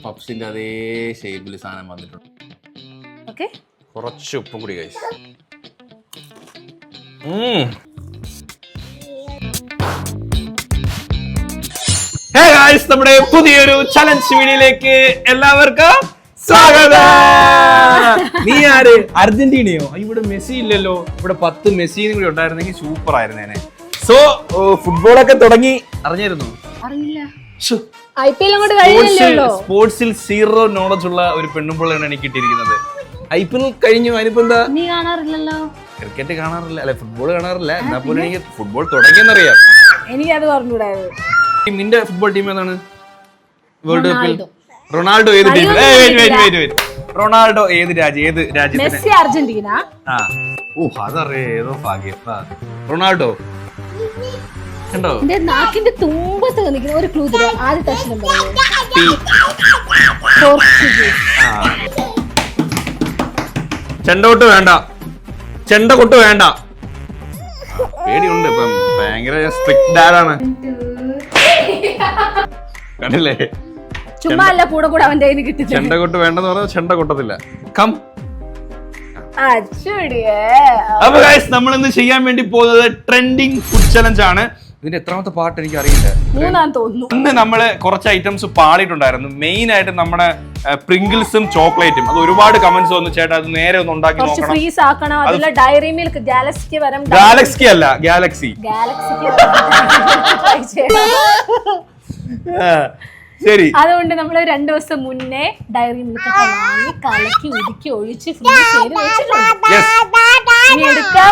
പപ്സിന്റെ അതേ ഷേപ്പിൽ സാധനം വന്നിട്ടുണ്ട്. ഓക്കെ, കുറച്ച് ഉപ്പും കൂടി ഗൈസ്. ഹേ ഗൈസ്, നമ്മുടെ പുതിയൊരു ചലഞ്ച് വീഡിയോയിലേക്ക് എല്ലാവർക്കും സ്വാഗതം. നീ ആര്? അർജന്റീനയോ? ഇവിടെ മെസ്സി ഇല്ലല്ലോ. ഇവിടെ 10 മെസ്സിയും കൂടി ഉണ്ടായിരുന്നെങ്കിൽ സൂപ്പർ ആയിരുന്നേനെ. സോ ഫുട്ബോളൊക്കെ തുടങ്ങി. അറിഞ്ഞായിരുന്നു? അറിയില്ല. IPL അങ്ങോട്ട് കഴിഞ്ഞില്ലല്ലോ. സ്പോർട്സിൽ 0 നോളജ് ഉള്ള ഒരു പെണ്ണുമ്പോഴാണ് എനിക്ക് കിട്ടിയിരിക്കുന്നത്. IPL കഴിഞ്ഞു. അതിനിപ്പോ എന്താ? നീ കാണാറില്ലല്ലോ. ക്രിക്കറ്റ് കാണാറില്ല, അല്ലെ ഫുട്ബോൾ കാണാറില്ല. എന്നാ പോലും എനിക്ക് ഫുട്ബോൾ തുടങ്ങിയെന്നറിയാം. എനിക്കത് പറഞ്ഞുകൂടായത്. നിന്റെ ഫുട്ബോൾ ടീം ഏതാണ്? വേൾഡ് കപ്പിൽ റൊണാൾഡോ ഏത് ടീം? റൊണാൾഡോ ഏത് രാജ്യത്തിന്? Messi Argentina. അതറിയ ഏതോ ഭാഗ്യം. റൊണാൾഡോ കണ്ടോ? എന്റെ നാക്കിന്റെ തുമ്പത്ത് നിൽക്കുന്ന ഒരു ക്ലൂ തരും. ആദ്യത്തെ അക്ഷരം പറയൂ. ചെണ്ടകൊട്ട് വേണ്ട, ചെണ്ടകൊട്ട് വേണ്ട. പേടിയുണ്ട്. ഇപ്പം ഭയങ്കര സ്ട്രിക്റ്റ് ഡാഡാണ്. കണ്ടില്ലേ? ചുമ്മാ അല്ല, കൂടെ കൂടെ അവന്റെ കയ്യിൽ കിട്ടി. ചെണ്ടകൊട്ട് വേണ്ടെന്ന് പറഞ്ഞാൽ ചെണ്ട കൊട്ടത്തില്ല. കം. അപ്പൊ ഗൈസ്, നമ്മൾ ഇന്ന് ചെയ്യാൻ വേണ്ടി പോകുന്നത് ട്രെൻഡിങ് ഫുഡ് ചലഞ്ച് ആണ്. ഇതിന്റെ എത്രാമത്തെ പാർട്ട് എനിക്ക് അറിയില്ല. ഇന്ന് നമ്മള് കുറച്ച് ഐറ്റംസ് പാടിയിട്ടുണ്ടായിരുന്നു. മെയിൻ ആയിട്ട് നമ്മുടെ പ്രിങ്കിൾസും ചോക്ലേറ്റും. അത് ഒരുപാട് കമന്റ്സ് വന്നു, ചേട്ടാ അത് നേരെ ഒന്ന് ഉണ്ടാക്കി നോക്കണം. ഡയറി മിൽക്ക് ഗാലക്സി വരം. ഗാലക്സി അല്ല, ഗാലക്സി. ശരി. അതുകൊണ്ട് നമ്മൾ 2 ദിവസം മുന്നേ ഡയറി മിൽക്ക് വാങ്ങി കലക്കി ഉരുക്കി ഒഴിച്ച് ഫ്രീസ് ചെയ്ത് വെച്ചിട്ടുണ്ട്.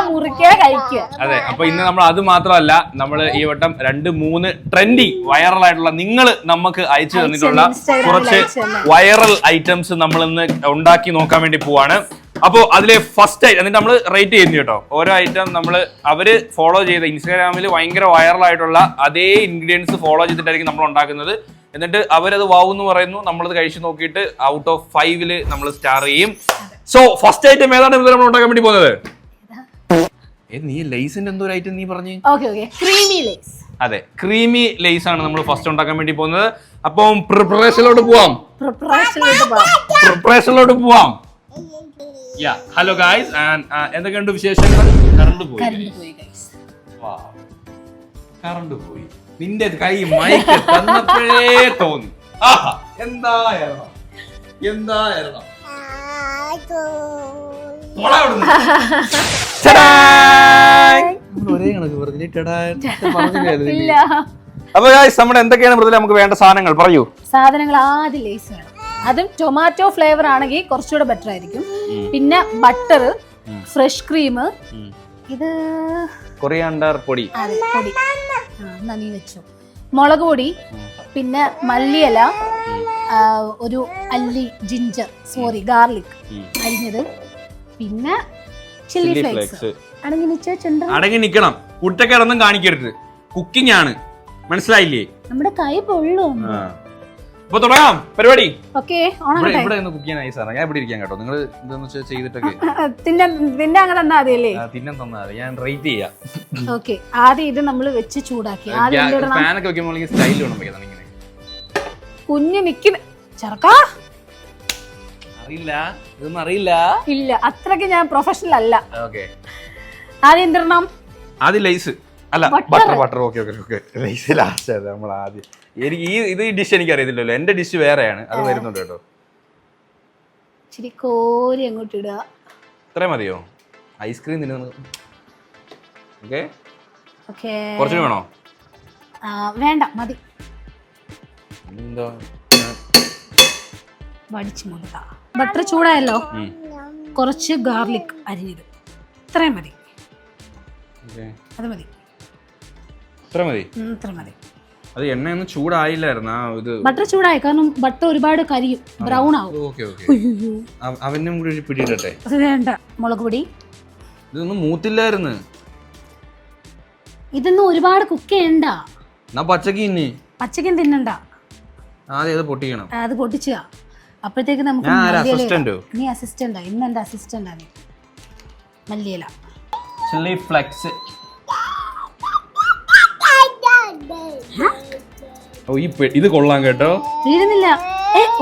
മുറിക്കുക, കഴിക്കുക. അതെ. അപ്പൊ ഇന്ന് നമ്മൾ അത് മാത്രമല്ല, നമ്മൾ ഈ വട്ടം 2-3 ട്രെൻഡി വൈറൽ ആയിട്ടുള്ള, നിങ്ങൾ നമുക്ക് അയച്ചു തന്നിട്ടുള്ള കുറച്ച് വൈറൽ ഐറ്റംസ് നമ്മൾ ഇന്ന് ഉണ്ടാക്കി നോക്കാൻ വേണ്ടി പോവാണ്. അപ്പോ അതിലെ ഫസ്റ്റ് എന്നിട്ട് നമ്മൾ റേറ്റ് ചെയ്യുന്നു കേട്ടോ. ഓരോ ഐറ്റം നമ്മൾ അവര് ഫോളോ ചെയ്ത ഇൻസ്റ്റാഗ്രാമിൽ ഭയങ്കര വൈറൽ ആയിട്ടുള്ള അതേ ഇൻഗ്രീഡിയൻസ് ഫോളോ ചെയ്തിട്ടായിരിക്കും നമ്മൾ ഉണ്ടാക്കുന്നത്. എന്നിട്ട് അവരത് വാവെന്ന് പറയുന്നു, നമ്മളത് കഴിച്ചു നോക്കിയിട്ട് ഔട്ട് ഓഫ് 5 നമ്മൾ സ്റ്റാർ ചെയ്യും. സോ ഫസ്റ്റ് ഐറ്റം ഏതാണ് നമ്മൾ ഉണ്ടാക്കാൻ വേണ്ടി പോകുന്നത്? നീ ലേസിന്റെ എന്തോ ഒരു ഐറ്റം നീ പറഞ്ഞു. അതെ, ക്രീമി ലേസ് ആണ് നമ്മൾ ഫസ്റ്റ് ഉണ്ടാക്കാൻ വേണ്ടി പോകുന്നത്. അപ്പം പ്രിപ്പറേഷനിലോട്ട് പോവാം. ഹലോ ഗായ്സ്, എന്തൊക്കെയുണ്ട് വിശേഷങ്ങൾ? കറണ്ട് പോയി. നിന്റെ കൈ മൈക്ക് തന്നപ്പോഴേ തോന്നി. എന്തായിരുന്നു ഒരേ കണക്ക് പറഞ്ഞില്ല. അപ്പൊ നമ്മുടെ എന്തൊക്കെയാണ് മൃദുല നമുക്ക് വേണ്ട സാധനങ്ങൾ പറയൂ. സാധനങ്ങൾ ആദ്യം ലേസ് വേണം. അതും ടൊമാറ്റോ ഫ്ലേവർ ആണെങ്കിൽ കുറച്ചുകൂടെ ബെറ്റർ ആയിരിക്കും. പിന്നെ ബട്ടർ, ഫ്രഷ് ക്രീം, ഇത് കൊറിയാണ്ടർ പൊടി, നീ വെച്ചു, മുളക് പൊടി, പിന്നെ മല്ലിയില, ഒരു അല്ലി ഗാർലിക് അരിഞ്ഞത്, പിന്നെ ചില്ലി ഫ്ലേക്സ്. അടങ്ങി നിക്കണം, കുട്ടക്കേടൊന്നും കാണിക്കരുത്. കുക്കിംഗ് ആണ്, മനസ്സിലായില്ലേ? നമ്മുടെ കൈ പൊള്ളും. അപ്പൊ തുടങ്ങാം പരിപാടി. ഇവിടെ കുക്ക് ചെയ്യാൻ ഐസാണ്. ഞാൻ ഇവിടെ ഇരിക്കാൻ കേട്ടോ. നിങ്ങൾ ഇതൊന്ന് ചെയ്തിട്ടൊക്കെ തിന്നാൻ തന്നാ മതിയല്ലേ? തിന്നാൻ തന്നാ മതി. ഞാൻ റേറ്റ് ചെയ്യാം. ഓക്കെ, ആദ്യം ഇത് നമ്മൾ വെച്ച് ചൂടാക്കി. പാനൊക്കെ വെക്കുമ്പോൾ സ്റ്റൈൽ വേണം വെക്കാൻ. ഇങ്ങനെ കുഞ്ഞ് നിക്കുന്ന ചെറുക്കാ അറിയില്ല, ഇതൊന്നും അറിയില്ല. ഇല്ല, അത്രയ്ക്ക് ഞാൻ പ്രൊഫഷണൽ അല്ല. ഓക്കെ, ആദ്യം എന്തിടണം? ആദ്യം ലൈസ് അല്ല ബട്ടർ. Okay, lies last. നമ്മൾ ആദ്യം എനിക്ക് ഈ ഡിഷ് എനിക്ക് അറിയത്തില്ലല്ലോ. എന്റെ ഡിഷ് വേറെയാണ്, അത് വരുന്നുണ്ട് കേട്ടോ. ഇച്ചിരി കോരി അങ്ങോട്ട് ഇടുക. ഇത്രയും മതിയോ? ഐസ്ക്രീം തിന്നുന്നു. ഓക്കെ, കുറച്ചുകൂടി വേണോ? വേണ്ട, മതി. വടിച്ചു മുട്ട. ബട്ടർ ചൂടായല്ലോ, കുറച്ച് ഗാർലിക് അരിഞ്ഞത്. ഇത്രയും മതി. അത് മതി. ഇത്ര മതി. അത് എണ്ണയൊന്നും ചൂടായില്ലായിരുന്നു. ബട്ടർ ചൂടായി, കാരണം ബട്ടർ ഒരുപാട് കരിയും, ബ്രൗൺ ആവും. അവനും കൂടി പിടിയിട്ടെ. അത് വേണ്ട. മുളക് പൊടി ഇതൊന്നും മൂത്തില്ലായിരുന്നു. ഇതൊന്നും ഒരുപാട് കുക്ക് ചെയ്യണ്ട. പച്ചക്കും തിന്നണ്ട. ആദ്യം അത് പൊട്ടിക്കണം. അത് പൊട്ടിച്ചുക. അപ്പോഴത്തേക്ക് നമുക്ക് നീ അസിസ്റ്റന്റാ. ഇന്ന് എന്റെ അസിസ്റ്റന്റാ നീ. മല്ലിയില, ചില്ലി ഫ്ലെക്സ്. ഇത് കൊള്ളാം കേട്ടോ. വീഴുന്നില്ല.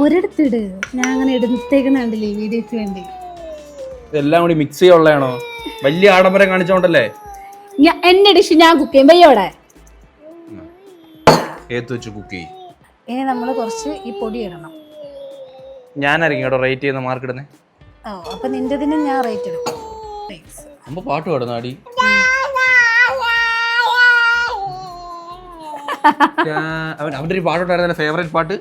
ഒരിടത്തിട്, ഞാൻ അങ്ങനെ എടുത്തേക്കുന്ന കണ്ടില്ലേ വീഡിയോക്ക് വേണ്ടി. ഇതെല്ലാം കൂടി മിക്സ് ചെയ്യാനുള്ളതാണോ? വലിയ ആഡംബരം കാണിച്ചോണ്ടല്ലേ? എന്റെ ഡിഷ് ഞാൻ കുക്ക് ചെയ്യും. വയ്യോടെ ഏത്ത് വെച്ച് കുക്ക് ചെയ്യും. ഇനി നമ്മള് കുറച്ച് ഈ പൊടി ഇടണം. ഞാനായിരിക്കും കേട്ടോ റേറ്റ് ചെയ്യുന്ന മാർക്ക് ഇടുന്നേ. അപ്പൊ നിന്റെതിന് ഞാൻ റേറ്റ് എടുക്കും. നമ്മ പാട്ട് പാടുന്ന ആടി. അവന്റെ ഒരു പാട്ടോട്ടായിരുന്നല്ലോ ഫേവറേറ്റ് പാട്ട്.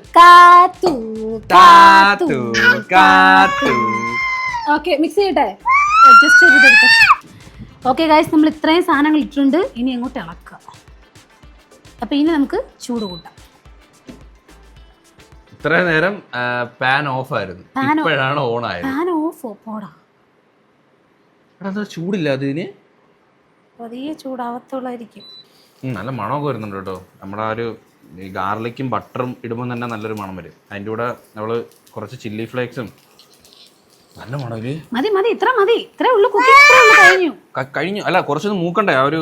ഓക്കെ മിക്സ് ചെയ്യട്ടെ. അഡ്ജസ്റ്റ് ചെയ്തെടുത്ത. ഓക്കെ ഗൈസ്, നമ്മൾ ഇത്രയും സാധനങ്ങൾ ഇട്ടിട്ടുണ്ട്. ഇനി അങ്ങോട്ട് ഇളക്കുക. അപ്പൊ ഇനി നമുക്ക് ചൂട് കൂട്ടാം. ഇത്ര നേരം പാൻ ഓഫ് ആയിരുന്നു, ഇപ്പോഴാണ് ഓൺ ആയത്. പാൻ ഓഫ് പോടാ. ചൂടില്ല അതിന്, പതിയെ ചൂടാവത്തുള്ളായിരിക്കും. നല്ല മണമൊക്കെ വരുന്നുണ്ട് കേട്ടോ. നമ്മുടെ ആ ഒരു ഗാർലിക്കും ബട്ടറും ഇടുമ്പോൾ തന്നെ നല്ലൊരു മണം വരും. അതിൻ്റെ കൂടെ നമ്മള് കുറച്ച് ചില്ലി ഫ്ലേക്സും. നല്ല മണം. മതി മതി, ഇത്ര മതി. ഇത്രേ ഉള്ളൂ കുക്കിംഗ്. കഴിഞ്ഞു. അല്ല, കുറച്ചൊന്ന് മൂക്കണ്ടേ? ആ ഒരു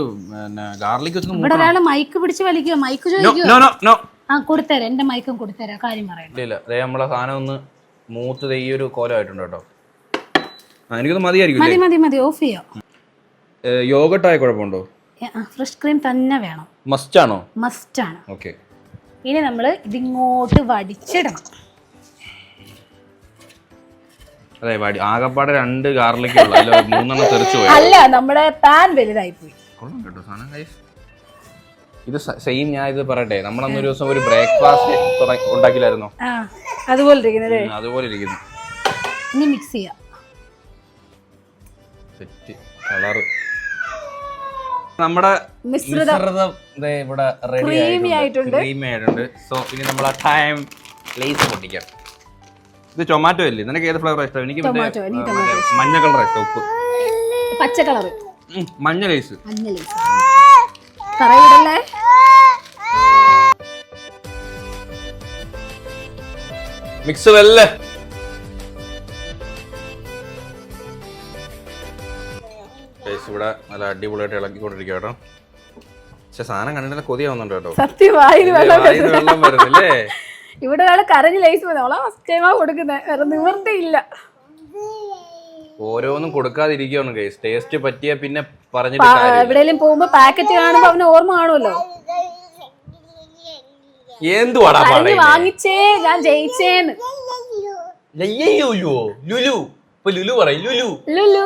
ഗാർലിക് വെച്ച് ഇവിടെ ഒരാള് മൈക്ക് പിടിച്ച് വലിക്കുക. മൈക്ക് ചോദിക്കുക. ആ കൊടുത്തേരാ, എന്റെ മൈക്കും കൊടുത്തേരാ, കാര്യം പറയണ്ട. ഇല്ല, അതേ നമ്മളെ സാധനം ഒന്ന് മൂത്ത് ഈ ഒരു കോലമായിട്ടുണ്ട് കേട്ടോ. എനിക്കൊന്ന് മതിയായിരിക്കും. മതി മതി മതി, ഓഫ് ചെയ്യാം. യോഗട്ടായ കുഴപ്പമുണ്ടോ? ഫ്രഷ് ക്രീം തന്നെ വേണം. മസ്റ്റ് ആണോ? മസ്റ്റ് ആണ്. ഓക്കെ. ഇനി നമ്മള് ഇതിങ്ങോട്ട് വടിച്ചിടണം. അതെ, ആകപ്പാടെ 2 ഗാർലിക് മൂന്നെണ്ണം തെറിച്ചു പോയി. അല്ല, നമ്മുടെ പാൻ വലുതായി പോയി. കൊള്ളാം കേട്ടോ സാധനം. ഇത് സെയിം. ഞാൻ ഇത് പറയട്ടെ, നമ്മളന്നൊരു ദിവസം ഒരു ബ്രേക്ക്ഫാസ്റ്റ് ഉണ്ടാക്കില്ലായിരുന്നോ? അതുപോലെ ഇരിക്കുന്നല്ലേ? അതുപോലെ ഇരിക്കുന്നു. ഇനി മിക്സ് ചെയ്യാം. Set colour. നമ്മുടെ മിശ്രിതം ഇവിടെ റെഡി ആയിട്ടുണ്ട്. സോ ഇനി നമ്മൾ ആ ടൈം ലേസ് പൊട്ടിക്കാം. ഇത് ടൊമാറ്റോ അല്ലേ? നിനക്ക് ഏത് ഫ്ലേവർ ഇഷ്ടം? എനിക്ക് മഞ്ഞ കളർ ഇഷ്ടം. ഉപ്പ് പച്ച കളർ. മഞ്ഞ ലേസ്. കറയിടല്ലേ? മിക്സ് വെല്ലേ. ഇവിടെ നല്ല അടിപൊളിയായിട്ട് ഇളക്കിക്കൊണ്ടിരിക്കുക കേട്ടോ. പക്ഷെ സാധനം കണ്ടിട്ട് കൊതിയാവുന്നുണ്ട് കേട്ടോ. സത്യമായി വെള്ളം വരുന്നില്ലേ? ഇവിടെ ഒരാള് കരഞ്ഞ് ലൈസ് കൊടുക്കുന്നത്, വേറെ നിവൃത്തിയില്ല. ഓരോന്നും കൊടുക്കാതിരിക്കുകയാണ് ഗൈസ്. ടേസ്റ്റ് പറ്റിയ പിന്നെ പറഞ്ഞിട്ട് എവിടെയെങ്കിലും പോകുമ്പോ പാക്കറ്റ് കാണുമ്പോ അവന് ഓർമ്മ കാണുമല്ലോ. എന്തുവാടാ വാങ്ങിച്ചേ, ഞാൻ ജയിച്ചേന്ന്. ലുലു. ഇപ്പൊ ലുലു പറയും. ലുലു ലുലു.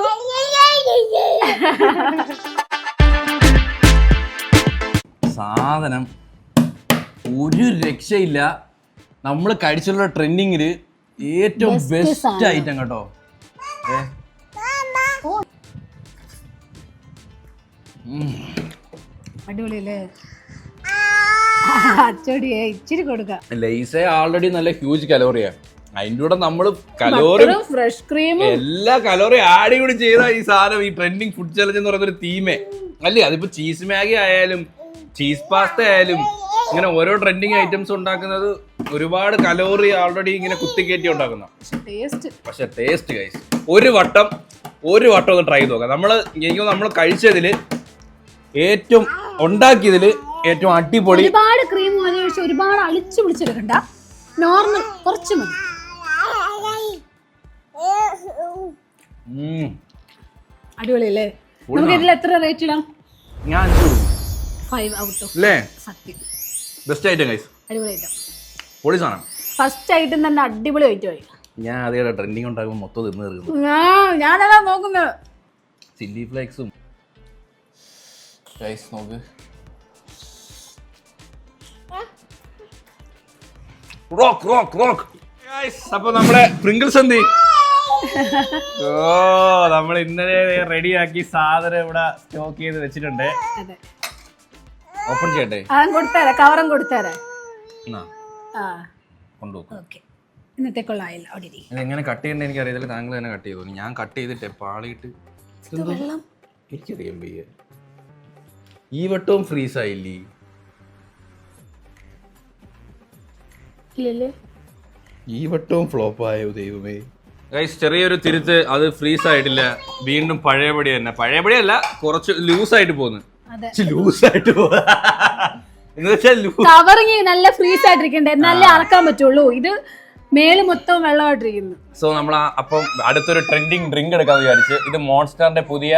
സാധനം ഒരു രക്ഷയില്ല. നമ്മൾ കഴിച്ചുള്ള ട്രെൻഡിങ്ങില് ഏറ്റവും ബെസ്റ്റ് ഐറ്റം കേട്ടോ. അടിപൊളിയല്ലേ? അച്ചോടിയെ ഇച്ചിരി കൊടുക്കാം. ലൈസേ ആൾറെഡി നല്ല ഹ്യൂജ് കലോറിയാ. അതിൻ്റെ കൂടെ നമ്മള് കലോറി, ഫ്രഷ് ക്രീം, എല്ലാ കലോറി ആഡ് കൂടി ചെയ്ത ഈ സാധനം, ഈ ട്രെൻഡിങ് ഫുഡ് ചലഞ്ച് എന്ന് പറയുന്ന ഒരു തീമേ അല്ലേ? അതിപ്പോ ചീസ് മാഗി ആയാലും ചീസ് പാസ്ത ആയാലും ഇങ്ങനെ ഓരോ ട്രെൻഡിങ് ഐറ്റംസ് ഉണ്ടാക്കുന്നത് ഒരുപാട് കലോറി ആൾറെഡി ഇങ്ങനെ കുത്തിക്കയറ്റി ഉണ്ടാക്കുന്ന. പക്ഷെ ടേസ്റ്റ് ഗൈസ്, ഒരു വട്ടം ഒന്ന് ട്രൈ ചെയ്ത് നോക്കാം. നമ്മൾ കഴിച്ചതില് ഏറ്റവും ഉണ്ടാക്കിയതില് ഏറ്റവും അടിപൊളി. ഒരുപാട് ക്രീം ഒരുപാട് അളിച്ചു പിടിച്ചെടുക്കണ്ട, നോർമൽ കുറച്ച് മതി. അടിപൊളിയല്ലേ? നമുക്ക് ഇതിൽ എത്ര റേറ്റ് ഇടാം? ഞാൻ 5 ഔട്ട് ഓഫ്. അല്ലേ? സത്യം ബെസ്റ്റ് ഐറ്റം ഗൈസ്. അടിപൊളി ഐറ്റം. പൊളി സാധനം. ഫസ്റ്റ് ഐറ്റം തന്നെ അടിപൊളി ഐറ്റം ആയി. ഞാൻ അതേ ട്രെൻഡിങ് ഉണ്ടാകുമ്പോൾ മൊത്തം തിന്ന് തീർക്കുന്നു. ഞാനതാ നോക്കുന്നത്. ചില്ലി ഫ്ലേക്സും ഗൈസ് നോക്ക്. അപ്പൊ നമ്മുടെ പ്രിങ്കിൾസ് എന്ത്? നമ്മൾ ഇന്നലെ റെഡിയാക്കി സാധനം ഇവിടെ സ്റ്റോക്ക് ചെയ്ത് വെച്ചിട്ടുണ്ട്. ഓപ്പൺ ചെയ്യട്ടെ? കവറും കൊടുത്തേരാ. കൊണ്ടുപോകും. ഇന്നത്തേക്കുള്ള ആയില്ല. അവിടെ എങ്ങനെ കട്ട് ചെയ്യണ്ടേ എനിക്ക് അറിയത്തില്ല. താങ്കൾ തന്നെ കട്ട് ചെയ്തു. ഞാൻ കട്ട് ചെയ്തിട്ട് പാളിയിട്ട് എനിക്കറിയാൻ വയ്യ. ഈ വട്ടവും ഫ്രീസ് ആയില്ലേ? ഈ വട്ടവും ഫ്ലോപ്പ് ആയോ ദൈവമേ. ഗൈസ്, ചെറിയൊരു തിരുത്ത്. അത് ഫ്രീസ് ആയിട്ടില്ല, വീണ്ടും പഴയപടി തന്നെ. പഴയപടി അല്ല, കുറച്ച് ലൂസായിട്ട് പോകുന്നു. ലൂസായിട്ട് കവറിങ് നല്ല ഫ്രീസ് ആയിട്ടിരിക്കണ്ടേ, എന്നാലേ അറക്കാൻ പറ്റുള്ളൂ. ഇത് മേല് മൊത്തം വെള്ളമായിട്ടിരിക്കുന്നു. സോ നമ്മൾ അപ്പം അടുത്തൊരു ട്രെൻഡിങ് ഡ്രിങ്ക് എടുക്കാന്ന് വിചാരിച്ച്. ഇത് മോൺസ്റ്ററിന്റെ പുതിയ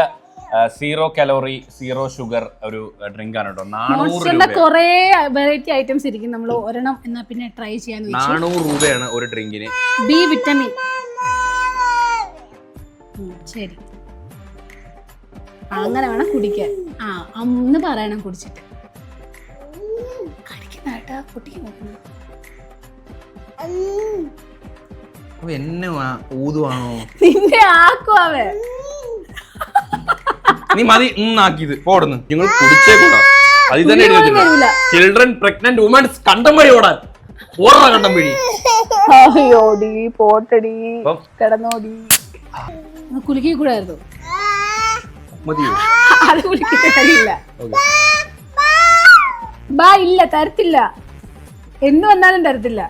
0 കലോറി 0 ഷുഗർ ഒരു ഡ്രിങ്ക് ആണ് കേട്ടോ. 400 രൂപ. കുറെ വെറൈറ്റി ഐറ്റംസ് ഇരിക്കും. നമ്മൾ ഒരെണ്ണം എന്നാ പിന്നെ ട്രൈ ചെയ്യാന്ന് വെച്ചു. 400 രൂപയാണ് ഒരു ഡ്രിങ്കിന്. B vitamin. ശരി, അങ്ങനെ വേണം കുടിക്കാൻ. ഒന്ന് പറയണം കുടിച്ചിട്ട്. കടിക്കുന്നാട്ടാ കുട്ടിക്ക് നോക്കുന്നു. എന്നെ ഊതുവാണോ? നിന്നെ ആക്കുവാവേ. നീ മതി ആക്കിയത് പോടുന്നു. നിങ്ങൾ കുടിച്ചേക്കൂടാ. അതിൽ തന്നെ ചിൽഡ്രൻ പ്രഗ്നന്റ് വുമൻസ് കണ്ടം വഴി ഓടാൻ ഓടാ കണ്ടം വഴി. അയ്യോടി പോട്ടടി കിടന്നോടി. കുലുക്കി കൂടായിരുന്നു. മതിയോ? അത് കുലിക്കിട്ട് തരില്ല. ബാ ഇല്ല, തരത്തില്ല. എന്ന് വന്നാലും തരത്തില്ല.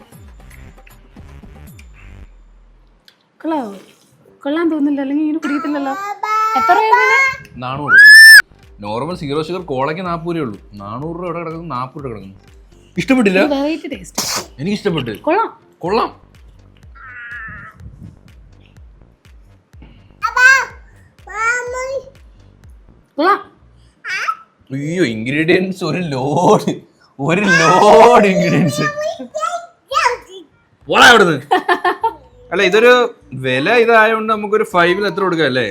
കൊള്ളാൻ തോന്നില്ല, അല്ലെങ്കിൽ ഇങ്ങനെ കുടിക്കത്തില്ലല്ലോ. എത്ര രൂപ? 400. നോർമൽ 0 ഷുഗർ കോളയ്ക്ക് 40 രൂപ ഉള്ളൂ. 400 രൂപ എവിടെ കിടക്കുന്നു? 40 രൂപ കിടക്കുന്നു. ഇഷ്ടപ്പെട്ടില്ല? Variety taste. എനിക്ക് ഇഷ്ടപ്പെട്ടു. കൊള്ളാം കൊള്ളാം. അയ്യോ, ഇൻഗ്രീഡിയൻസ് ഒരു ലോഡ് ഇൻഗ്രീഡിയൻസ്. പോടാ അവിടുന്ന്. അല്ല, ഇതൊരു വില ഇതായോണ്ട് നമുക്കൊരു 5-ൽ എത്ര കൊടുക്കാം അല്ലേ?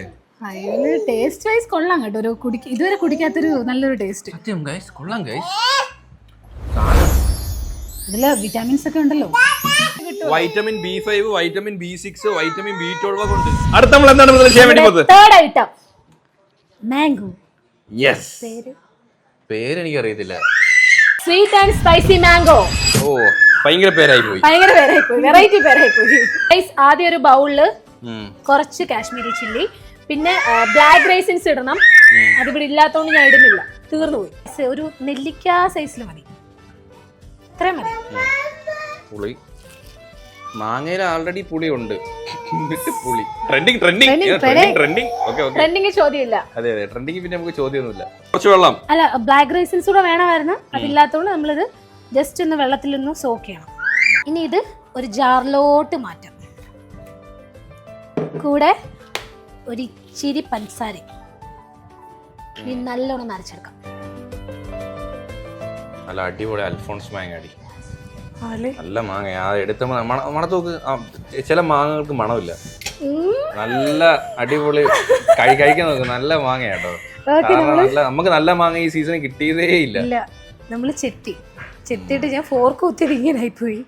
ടേസ്റ്റ് വൈസ് കൊള്ളാം കേട്ടോ. ഒരു ഇതുവരെ കുടിക്കാത്തൊരു നല്ലൊരു ടേസ്റ്റ്. സത്യം ഗൈസ്, കൊള്ളാം ഗൈസ്. ഇതില് വിറ്റാമിൻസ് ഒക്കെ ഉണ്ടല്ലോ. Vitamin B5, vitamin B6, vitamin B12 ഒക്കെ ഉണ്ട്. അടുത്ത നമ്മൾ എന്താണ് ചെയ്യാൻ വേണ്ടി പോകുന്നത്? Third item mango. യെസ്. പേര് എനിക്ക് അറിയത്തില്ല. Sweet and spicy mango. ഓ, ഭയങ്കര പേരായി പോയി. വെറൈറ്റി പേരായി പോയി. ആദ്യം ഒരു ബൗളില് കുറച്ച് കാശ്മീരി ചില്ലി, പിന്നെ ബ്ലാക്ക് റൈസിൻസ് ഇടണം. അതിവിടെ ഇല്ലാത്തോണ്ട് ഞാൻ ഇടുന്നില്ല, തീർന്നു പോയി. ഒരു നെല്ലിക്ക സൈസിൽ മതി, ഇത്രയും മതി. പുളി മാങ്ങയിൽ ആൾറെഡി പുളി ഉണ്ട്. ട്രെൻഡിങ് ചോദ്യമില്ല. അതെ അതെ, ട്രെൻഡിങ് പിന്നെ നമുക്ക് ചോദ്യമൊന്നുമില്ല. കുറച്ച് വെള്ളം. അല്ല, ബ്ലാക്ക് റൈസിൻസ് കൂടെ വേണമായിരുന്നു. അതില്ലാത്തോണ്ട് നമ്മളിത് ജസ്റ്റ് ഒന്ന് വെള്ളത്തിലൊന്ന് സോക്ക് ചെയ്യണം. ഇനി ഇത് ഒരു ജാറിലോട്ട് മാറ്റാം. കൂടെ ഒരു ഇച്ചിരി പഞ്ചസാര. ഇനി നല്ലോണം നരച്ചെടുക്കാം. നല്ല അടിപൊളി അൽഫോൺസ് മാങ്ങ അടി. നല്ല മാങ്ങ. എടുത്ത മണത്തോക്ക്. ചില മാങ്ങകൾക്ക് മണമില്ല. നല്ല അടിപൊളി കഴിക്കാൻ നോക്ക്. നല്ല മാങ്ങ കേട്ടോ. നമുക്ക് നല്ല മാങ്ങ ഈ സീസണിൽ കിട്ടിയതേ ഇല്ല. നമ്മള് ചെത്തിയിട്ട് ഞാൻ ഫോർക്ക് കുത്തിയിട്ട് ഇങ്ങനെ ആയിപ്പോയി.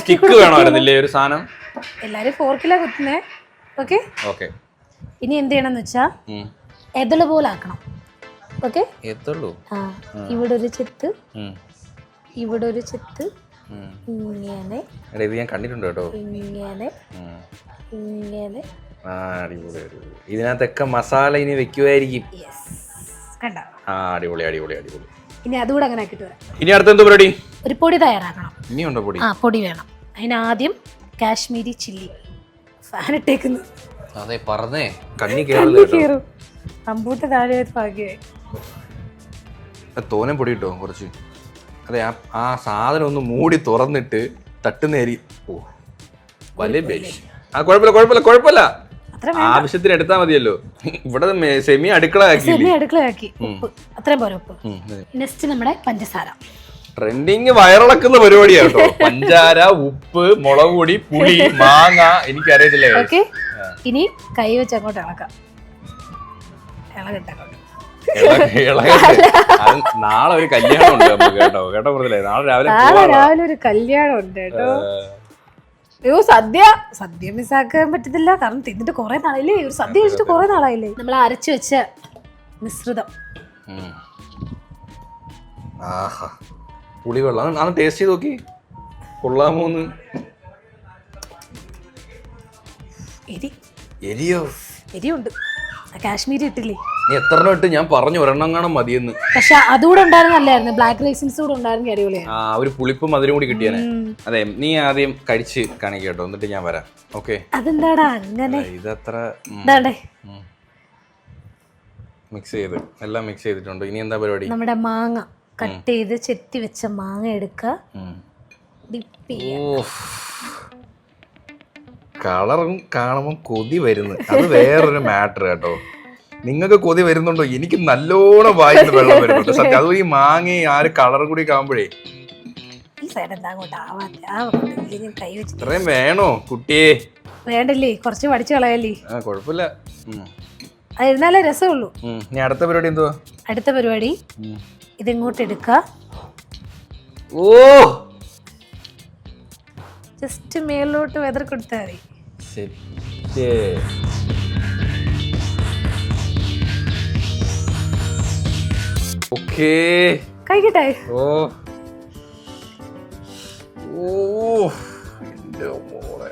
സ്റ്റിക്ക് വേണമായിരുന്നില്ലേ ഒരു സാധനം? എല്ലാരും ഫോർക്കിലാ കുത്തുന്നേ. ഓക്കെ. ഇനി എന്ത് ചെയ്യണം വെച്ചാ എതള് പോലെ ആക്കണം. ഓക്കെ, ഇവിടെ ഒരു ചെത്ത്, ഇവിടെ ഒരു ചെത്ത്, ഇങ്ങനെ ഞാൻ കണ്ടിട്ടുണ്ട് കേട്ടോ. ഇങ്ങനെ ഇങ്ങനെ. ഇതിനകത്തൊക്കെ മസാല ഇനി വെക്കുമായിരിക്കും. കണ്ടോ? അടിപൊളി അടിപൊളി അടിപൊളി. ഇനി അതുകൂടെ അങ്ങനെ ആക്കിട്ട് വരാം. ഇനി അടുത്ത എന്ത് പരിപാടി? ഒരു പൊടി തയ്യാറാക്കണം. ഇനിയുണ്ടോ പൊടി? പൊടി വേണം. അതിനാദ്യം കാശ്മീരി ചില്ലി. ഫാൻ ഇട്ടേക്കുന്നു. അതെ, പറഞ്ഞേ കണ്ണി കേറും. അമ്പൂട്ട് താഴെ ഭാഗ്യമായി. തോനെ പൊടി കിട്ടോ കുറച്ച്? അതെ, ആ സാധനം ഒന്ന് മൂടി തുറന്നിട്ട് തട്ടുന്നേരി. ഓ, വലിയ ബേഷ്. കുഴപ്പമില്ല. ആവശ്യത്തിന് എടുത്താൽ മതിയല്ലോ. ഇവിടെ സെമി അടുക്കളയാക്കി. അത്രയും പോരെ ഉപ്പ്. നെക്സ്റ്റ് നമ്മുടെ പഞ്ചസാര. ട്രെൻഡിങ് വയറിളക്കുന്ന പരിപാടിയാണ് കേട്ടോ. പഞ്ചാര, ഉപ്പ്, മുളക് പൊടി, പുളി, മാങ്ങ. എനിക്കറിയത്തില്ല. ഇനി കൈ വെച്ച് അങ്ങോട്ട് ഇളക്കാം. നാളെ ഒരു കല്യാണം ഉണ്ട് നമുക്ക് കേട്ടോ. നാളെ രാവിലെ ഒരു കല്യാണം ഉണ്ട് കേട്ടോ. അയ്യോ, സദ്യ മിസ്സാക്കാൻ പറ്റത്തില്ല. കാരണം തിന്നിട്ട് കുറെ നാളായില്ലേ. ഒരു സദ്യ കഴിച്ചിട്ട് കുറെ നാളായില്ലേ. നമ്മൾ അരച്ചു വെച്ച മിശ്രിതം. പുളിവെള്ളം അന്ന് ടേസ്റ്റ് ചെയ്ത് നോക്കി. കൊള്ളാമോന്ന്? എരിയുണ്ട്. കാശ്മീരി ഇട്ടില്ലേ? നീ എത്ര ഇട്ട്? ഞാൻ പറഞ്ഞു ഒരെണ്ണം കാണാൻ മതിയെന്ന്. പക്ഷെ അതുകൂടെ ഉണ്ടായിരുന്നല്ലായിരുന്നു. ബ്ലാക്ക് റൈസിൻസ് കൂടെ ഉണ്ടായിരുന്നു. അടിപൊളിയാണ്. ഒരു പുളിപ്പും മധുരം കൂടി കിട്ടിയാനെ. അതെ, നീ ആദ്യം കഴിച്ച് കാണിക്ക കേട്ടോ, എന്നിട്ട് ഞാൻ വരാം. ഓക്കെ. അതെന്താടാ അങ്ങനെ? ഇതത്ര മിക്സ് ചെയ്ത് എല്ലാം മിക്സ് ചെയ്തിട്ടുണ്ട്. ഇനി എന്താ പരിപാടി? നമ്മുടെ മാങ്ങ കട്ട് ചെയ്ത് ചെത്തി വെച്ച മാങ്ങ എടുക്കുക. കളറും കാണുമ്പോൾ കൊതി വരുന്നു. അത് വേറൊരു മാറ്റർ കേട്ടോ. നിങ്ങൾക്ക് കൊതി വരുന്നുണ്ടോ? എനിക്ക് നല്ലോണം വായിന്ന് വെള്ളം വരുന്നുണ്ട് സത്യം. അതുപോലെ ഈ മാങ്ങ ആ ഒരു കളറും കൂടി കാണുമ്പോഴേ ഇത്രയും വേണോ കുട്ടിയെ? വേണ്ടല്ലേ, കുറച്ച് പഠിച്ചു കളയല്ലേ. കുഴപ്പമില്ല, അതിരുന്നാലേ രസമുള്ളൂ. ഇനി അടുത്ത പരിപാടി എന്തുവാ? അടുത്ത പരിപാടി ഇതിങ്ങോട്ട് എടുക്ക. ഓ ജസ്റ്റ് മേലോട്ട് വെതർ കൊടുത്താൽ മതി. കഴിക്കട്ടെ? ഓ ഓ എന്റെ മോളെ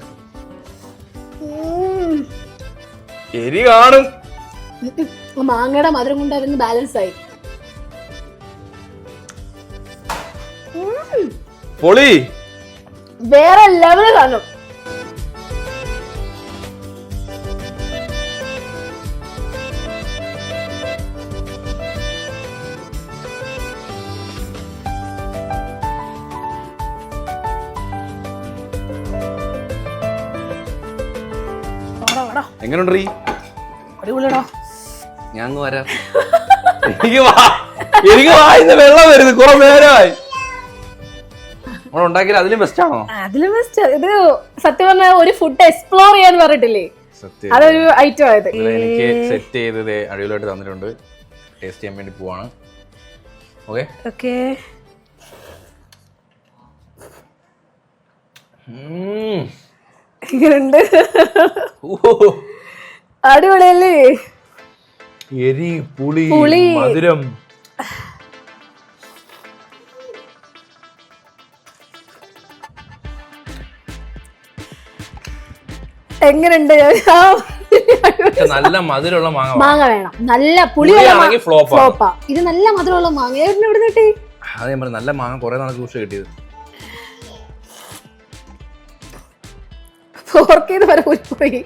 എരി കാണും. മാങ്ങയുടെ മധുരം കൊണ്ട് അതിന് ബാലൻസ് ആയി. പൊളി, വേറെ ലെവല് കാണും. എങ്ങനെയുണ്ട്? അടിപൊളിയാണോ? ഞാൻ വരാം. എനിക്ക് വായിന്ന് വെള്ളം വരുന്നു കുറെ നേരമായി. നമ്മൾ ഉണ്ടാക്കിയത് അതിലും ബെസ്റ്റ് ആണോ? അതിലും ബെസ്റ്റ്. ഇത് സത്യം പറഞ്ഞാൽ ഒരു ഫുഡ് എക്സ്പ്ലോർ ചെയ്യാന്ന് പറഞ്ഞിട്ടില്ലേ, അതൊരു ഐറ്റം ആയത്. എനിക്ക് സെറ്റ് ചെയ്തത് അടിപൊളിയായിട്ട് തന്നിട്ടുണ്ട്. ടേസ്റ്റ് ചെയ്യാൻ വേണ്ടി പോവാണ്. Okay okay. ഇങ്ങനുണ്ട്. അടിപൊളിയല്ലേ? എരി, പുളി, മധുരം. എങ്ങനുണ്ട്? നല്ല മധുരമുള്ള മാങ്ങ വേണം, നല്ല പുളിയുള്ള ഫ്ലോപ്പാ. ഇത് നല്ല മധുരമുള്ള മാങ്ങ. എവിടെ കിട്ടി? അത് ഞാൻ പറഞ്ഞു, നല്ല മാങ്ങ കുറെ നാൾ സൂക്ഷിച്ച് കിട്ടിയത്. പോയി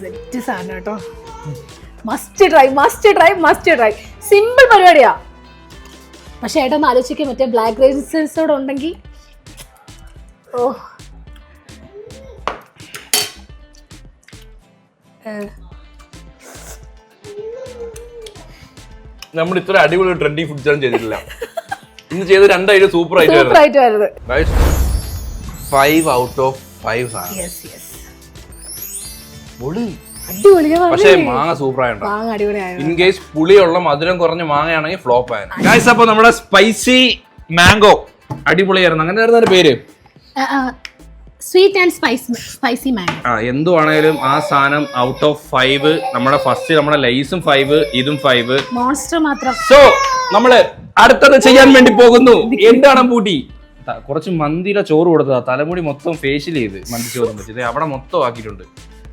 സെറ്റ് സാധനം കേട്ടോ. Must try, must try, must try. Simple പരിപാടിയാ, പക്ഷെ ഏട്ടൊന്ന് ആലോചിക്കാൻ പറ്റിയ ബ്ലാക്ക് റൈസോടെ ഉണ്ടെങ്കിൽ. ഓ നമ്മൾ ഇത്ര അടിപൊളി ട്രെൻഡിങ് ഫുഡ് ചാലഞ്ച് ചെയ്തിട്ടില്ല. ഇന്ന് ചെയ്ത് 2 ഐറ്റം സൂപ്പർ ആയിട്ട് 5 out of 5 സാധനം. പക്ഷേ മാങ്ങ സൂപ്പർ ആയിട്ടുണ്ട്. ഇൻ കേസ് പുളിയുള്ള മധുരം കുറഞ്ഞ മാങ്ങയാണെങ്കിൽ ഫ്ലോപ്പ് ആയിരുന്നു. ഗൈസ്, അപ്പൊ നമ്മുടെ സ്പൈസി മാംഗോ അടിപൊളിയായിരുന്നു. അങ്ങനെ ആയിരുന്നു അതിന്റെ പേര്, സ്വീറ്റ് ആൻഡ് സ്പൈസി മാംഗോ. എന്തുവാണേലും ആ സാധനം ഔട്ട് ഓഫ് 5. നമ്മുടെ ഫസ്റ്റ് നമ്മുടെ ലൈസും 5, ഇതും 5. മോൺസ്റ്റർ മാത്രം. സോ നമ്മള് അടുത്തത് ചെയ്യാൻ വേണ്ടി പോകുന്നു. എന്താണ് പൂട്ടി? കുറച്ച് മന്തിയുടെ ചോറ് കൊടുത്തതാ. തലമുടി മൊത്തം ഫേഷ്യൽ ചെയ്ത് മന്തി ചോറും വെച്ചത് അവിടെ മൊത്തം ആക്കിയിട്ടുണ്ട്.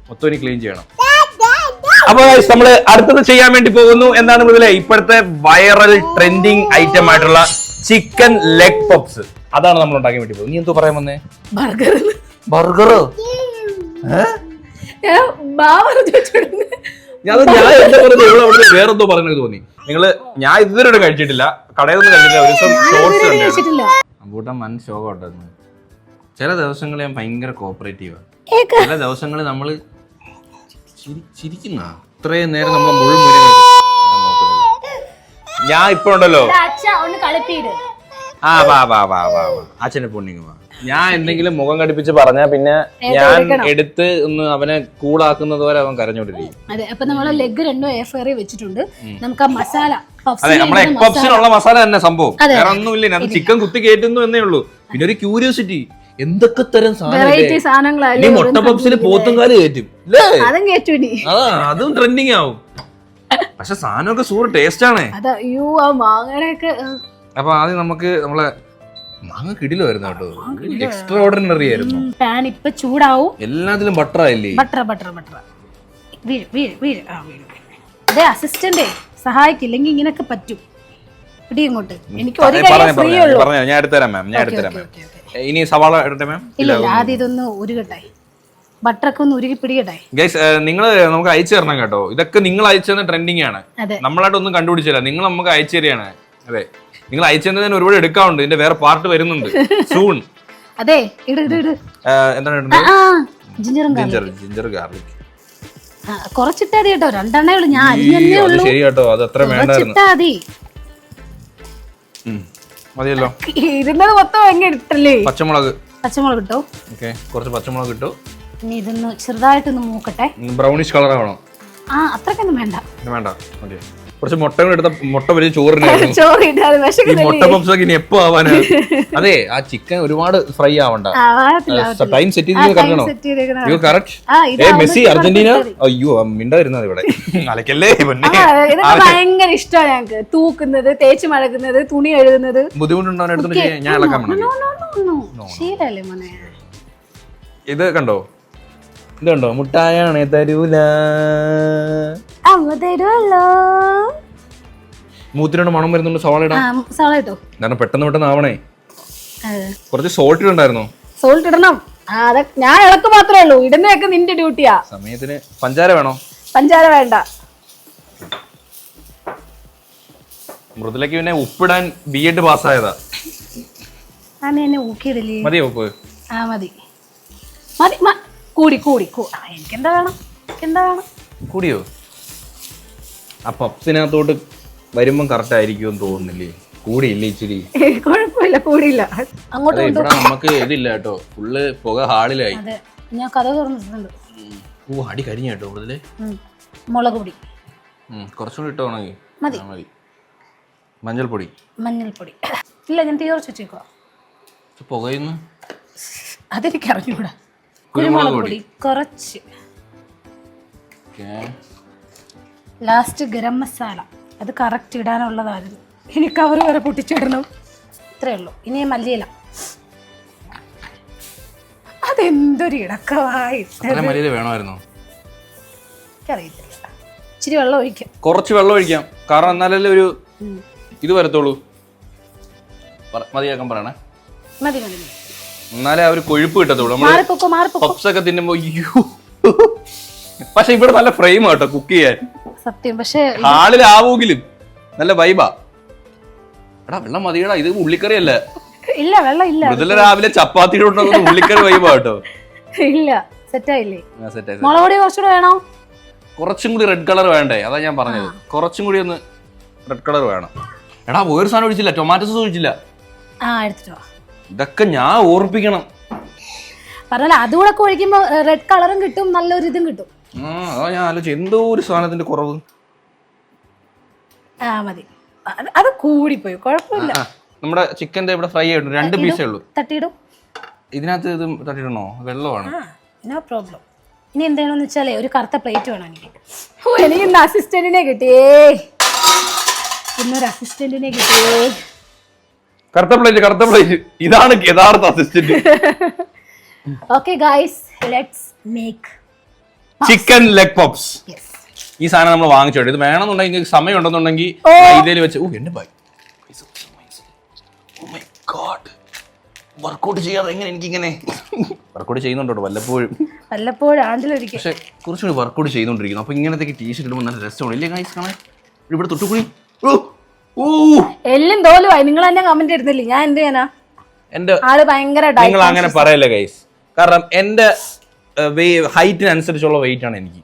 മൊത്തം ഇനി ക്ലീൻ ചെയ്യണം. അപ്പൊ നമ്മള് അടുത്തത് ചെയ്യാൻ വേണ്ടി പോകുന്നു. എന്താണ് മുതലേ ഇപ്പോഴത്തെ വൈറൽ ട്രെൻഡിങ് ഐറ്റം ആയിട്ടുള്ള ചിക്കൻ ലെഗ് പപ്സ്. അതാണ് നമ്മൾ ഉണ്ടാക്കാൻ വേണ്ടി പോകുന്നത്. നീ എന്തോ പറയാൻ വന്നേ? ബർഗറോ? ഞാൻ എന്താ പറയുന്നത്, വേറെന്തോ പറയുന്നത് തോന്നി. ഞാൻ ഇതുവരെ കഴിച്ചിട്ടില്ല, കടയിൽ നിന്ന് കഴിച്ചിട്ടില്ല. ഒരു ദിവസം ഷോർട്സ് കണ്ടില്ല. അമ്പൂട്ടൻ മൻ ശോകം ഉണ്ടായിരുന്നു. ചില ദിവസങ്ങളിൽ ഞാൻ ഭയങ്കര കോപ്പറേറ്റീവാണ്. ചില ദിവസങ്ങളിൽ നമ്മള് ചിരിക്കുന്ന ഇത്രയും നേരം നമ്മൾ മുഴുവൻ ഞാൻ ഇപ്പൊ ഉണ്ടല്ലോ. അച്ഛനെ പൊണ്ണിങ്ങ ഞാൻ എന്തെങ്കിലും മുഖം കടിപ്പിച്ച് പറഞ്ഞാ പിന്നെ ഞാൻ എടുത്ത് ഒന്ന് അവനെ കൂളാക്കുന്നത് വരെ അവൻ കരഞ്ഞോണ്ടിരിക്കും. അതെ, അപ്പൊ നമ്മള് ലെഗ് 2 എയർ ഫ്രയറിൽ വെച്ചിട്ടുണ്ട്. നമുക്ക് ആ മസാല, അതെ, നമ്മളെ എഗ് പപ്സിനുള്ള മസാല തന്നെ സംഭവം. വേറെ ഒന്നുമില്ല, അത് ചിക്കൻ കുത്തി കയറ്റുന്നു എന്നേ ഉള്ളൂ. പിന്നെ ഒരു ക്യൂരിയോസിറ്റി, എന്തൊക്കെ തരം സാധനം. മുട്ട പപ്സിൽ പോത്തുംകാല് കയറ്റും, അതും ട്രെൻഡിങ് ആവും. പക്ഷെ സാധനമൊക്കെ സൂപ്പർ ടേസ്റ്റ് ആണ്. അപ്പൊ ആദ്യം നമുക്ക് നമ്മളെ മാങ്ങ കിടില് വരുന്ന കേട്ടോ, എക്സ്ട്രാ ഓർഡിനറി ആയിരുന്നു. പാൻ ഇപ്പൊ ചൂടാവും. എല്ലാത്തിലും ബട്ടർ ആയില്ലേ? ബട്ടർ അതെ, അസിസ്റ്റന്റ് സഹായിക്കില്ലെങ്കിൽ ഇങ്ങനൊക്കെ പറ്റും. പിടി ഇങ്ങോട്ട്. എനിക്ക് ഒരു ഫ്രീ ഉള്ളൂ. ഞാൻ എടുത്തുതരാം മാം, ഞാൻ എടുത്തുതരാം മാം. ഇനി സവാള ഇടട്ടെ മാം? ഇല്ല, ആദ്യം ഇതൊന്ന് ഉരുകട്ടെ, ബട്ടറൊക്കെ ഒന്ന് ഉരുകി പിടിക്കട്ടെ. ഗൈസ്, നിങ്ങൾ നമുക്ക് അയച്ചു തരണം കേട്ടോ. ഇതൊക്കെ നിങ്ങൾ അയച്ചു തന്ന ട്രെൻഡിങ് ആണ്, നമ്മളായിട്ടൊന്നും കണ്ടുപിടിച്ചില്ല. നിങ്ങൾ നമുക്ക് അയച്ചു തരികയാണ്. അതെ, നിങ്ങൾ അയച്ചു തന്നതിന് ഒരുപാട് എടുക്കാറുണ്ട്. ഇതിന്റെ വേറെ പാർട്ട് വരുന്നുണ്ട് സൂൺ. അതെ, എന്താണ് ജിഞ്ചറും ജിഞ്ചർ ഗാർലിക് കുറച്ചിട്ടാ മതി കേട്ടോ, 2 എണ്ണേ ഉള്ളൂ, ഞാൻ അരിഞ്ഞേ ഉള്ളൂ. ശരി കേട്ടോ, അത് അത്ര വേണ്ടായിരുന്നു. കുറച്ചിട്ടാ മതി. മതിയല്ലോ. ഇരുന്നത് മൊത്തം എങ്ങനെ ഇട്ടല്ലേ. പച്ചമുളക് ഇട്ടോ. ഓക്കെ, കുറച്ച് പച്ചമുളക് ഇട്ടു. ഇനി ഇതൊന്ന് ചെറുതായിട്ടൊന്ന് മൂക്കട്ടെ. ബ്രൗണിഷ് കളർ ആവണം. അത്രക്കൊന്നും വേണ്ട. ഓക്കെ, കുറച്ച് മുട്ട എടുത്ത മുട്ട വലിയ ചോറിനായിരുന്നു. ചോറിട്ട് മുട്ട പപ്സൊക്കെ ഇനി എപ്പോ ആവാനാ? അതെ, ആ ചിക്കൻ ഒരുപാട് ഫ്രൈ ആവണ്ട. ടൈം സെറ്റ് ചെയ്ത് കറക്റ്റ്. Messi Argentina. അയ്യോ മിണ്ടായിരുന്നത് ഇവിടെ. അലക്കല്ലേ. ഭയങ്കര ഇഷ്ടമാണ് ഞങ്ങക്ക്. തൂക്കുന്നത്, തേച്ച് മഴക്കുന്നത്, തുണി എഴുതുന്നത്. ബുദ്ധിമുട്ടുണ്ടോ എടുത്തിട്ട്? ഞാൻ ഇളക്കാൻ ശീലല്ലേ മോനെ. ഇത് കണ്ടോ, ഇത് കണ്ടോ, മുട്ടായാണേ തരൂല അമ്മ തരുമല്ലോ. മൂത്തിനോട് മണം വരുന്നുണ്ട്. സവാള ഇട്ടോ, കാരണം പെട്ടെന്ന് ആവണേ. കുറച്ച് സോൾട്ട് ഇടണ്ടായിരുന്നോ? സോൾട്ട് ഇടണം. ഞാൻ ഇളക്ക് മാത്രമേ ഉള്ളൂ, ഇടുന്നതൊക്കെ നിന്റെ ഡ്യൂട്ടിയാ. സമയത്തിന് പഞ്ചാര വേണോ? പഞ്ചാര വേണ്ട. മൃദുലയ്ക്ക് പിന്നെ ഉപ്പിടാൻ B.Ed പാസ്സായതാ. എന്നെ ഊക്കിയിടില്ലേ? മതിയോ ഉപ്പ്? മതി മതി. കൂടി എനിക്കെന്താ വേണം? കൂടിയോ? ആ പപ്സിനകത്തോട്ട് വരുമ്പം കറക്റ്റ് ആയിരിക്കുമെന്ന് തോന്നുന്നില്ലേ? കൂടിയില്ലേ ഇച്ചിരി? കുഴപ്പമില്ല, കൂടിയില്ല. അങ്ങോട്ട് ഇവിടെ നമുക്ക് ഇതില്ല കേട്ടോ, ഫുള്ള് പുക ഹാളിലായി. ഞാൻ കഥ തുറന്നിട്ടുണ്ട്. അടി കരിഞ്ഞ കേട്ടോ. കൂടുതല് മുളക് പൊടി കുറച്ചുകൂടി ഇട്ടോണെങ്കിൽ മതി. മഞ്ഞൾപ്പൊടി ഇല്ല, ഞാൻ തീർച്ച വെച്ചേക്കുവാ. പുകയുന്നു, അതെനിക്ക് അറിഞ്ഞൂടാ. കുരുമുളക് പൊടി കുറച്ച്. ലാസ്റ്റ് ഗരം മസാല, അത് കറക്റ്റ് ഇടാനുള്ളതായിരുന്നു. ഇനി കവർ വരെ പൊട്ടിച്ചിടണം. ഇത്രേ ഉള്ളൂ. ഇനി മല്ലിയില. അതെന്തൊരു ഇടക്കമായിട്ട് വേണമായിരുന്നു. എനിക്കറിയത്തില്ല. ഇച്ചിരി വെള്ളം ഒഴിക്കാം. കുറച്ച് വെള്ളം ഒഴിക്കാം, കാരണം എന്നാലല്ലേ ഒരു ഇത് വരത്തുള്ളൂ. മതിയാക്കാൻ പറയണേ. മതി. എന്നാലേ ആ ഒരു കൊഴുപ്പ് കിട്ടത്തുള്ളൂ. പപ്സൊക്കെ തിന്നുമ്പോ പക്ഷെ ഇവിടെ നല്ല ഫ്രെയിം കേട്ടോ കുക്ക് ചെയ്യാൻ. സത്യം. പക്ഷെ ഹാളിലാവൂങ്കിലും നല്ല വൈബാ. എടാ വെള്ളം മതിയടാ, ഇത് ഉള്ളിക്കറി അല്ല. ഇല്ല, വെള്ളം ഇല്ല. മൃദുല രാവിലെ ചപ്പാത്തി ഉള്ളിക്കറി വൈബാ കേട്ടോ. ഇല്ല, സെറ്റായില്ലേ? മുളക് പൊടി കുറച്ചുകൂടെ വേണോ? കുറച്ചും കൂടി റെഡ് കളർ വേണ്ടേ? അതാ ഞാൻ പറഞ്ഞത്, കുറച്ചും കൂടി ഒന്ന് റെഡ് കളർ വേണം. എടാ ഒരു സാധനം ഒഴിച്ചില്ല, ടൊമാറ്റോ സോസ് ഒഴിച്ചില്ല. എടുത്തിട്ടോ. ഇതൊക്കെ ഞാൻ ഓർപ്പിക്കണം. പറഞ്ഞാൽ അതുകൂടെ ഒഴിക്കുമ്പോ റെഡ് കളറും കിട്ടും, നല്ലൊരു ഇതും കിട്ടും. അതാ ഞാൻ ആലോചിച്ചു, എന്തോ ഒരു സാധനത്തിന്റെ കുറവ്. മതി. അത് കൂടിപ്പോയി, കുഴപ്പമില്ല. നമ്മുടെ ചിക്കന്റെ ഇവിടെ ഫ്രൈ ആയിട്ടുണ്ട്, 2 പീസേ ഉള്ളൂ. തട്ടിയിടും. ഇതിനകത്ത് ഇത് തട്ടിയിടണോ? വെള്ളമാണ്. No problem. ഇനി എന്താണെന്ന് വെച്ചാലേ ഒരു കറുത്ത പ്ലേറ്റ് വേണം എനിക്ക്. എനിക്ക് ഇന്ന് അസിസ്റ്റന്റിനെ കിട്ടിയേ. കറുത്ത പ്ലേറ്റ്. ഇതാണ് യഥാർത്ഥ assistant. Okay guys, let's make chicken leg puffs. ഈ സാധനം നമ്മൾ വാങ്ങിച്ചോട്ടെ. ഇത് വേണമെന്നുണ്ടെങ്കിൽ സമയം ഉണ്ടെന്നുണ്ടെങ്കിൽ ഇതിൽ വെച്ച് എന്റെ ബൈ വർക്കൗട്ട് ചെയ്യാതെ എങ്ങനെ എനിക്കിങ്ങനെ വർക്കൗട്ട് ചെയ്യുന്നുണ്ടോ വല്ലപ്പോഴും പക്ഷെ കുറച്ചുകൂടി വർക്കൗട്ട് ചെയ്തോണ്ടിരിക്കുന്നു. അപ്പൊ ഇങ്ങനത്തെ ടീഷർട്ട് ഇടുമ്പോൾ നല്ല രസമാണ് ഇല്ലേ ഗൈസ് കാണാൻ? ഇവിടെ തൊട്ടുകൂടി എല്ലാം തോലുവായി. നിങ്ങൾ തന്നെ കമന്റ് ഇടുന്നില്ലേ? ഞാൻ എന്ത് ചെയ്യാനാ? എന്റെ ആള് ഭയങ്കര നിങ്ങൾ അങ്ങനെ പറയല്ലേ ഗൈസ്, കാരണം എന്റെ ഹൈറ്റിനനുസരിച്ചുള്ള വെയിറ്റ് ആണ് എനിക്ക്.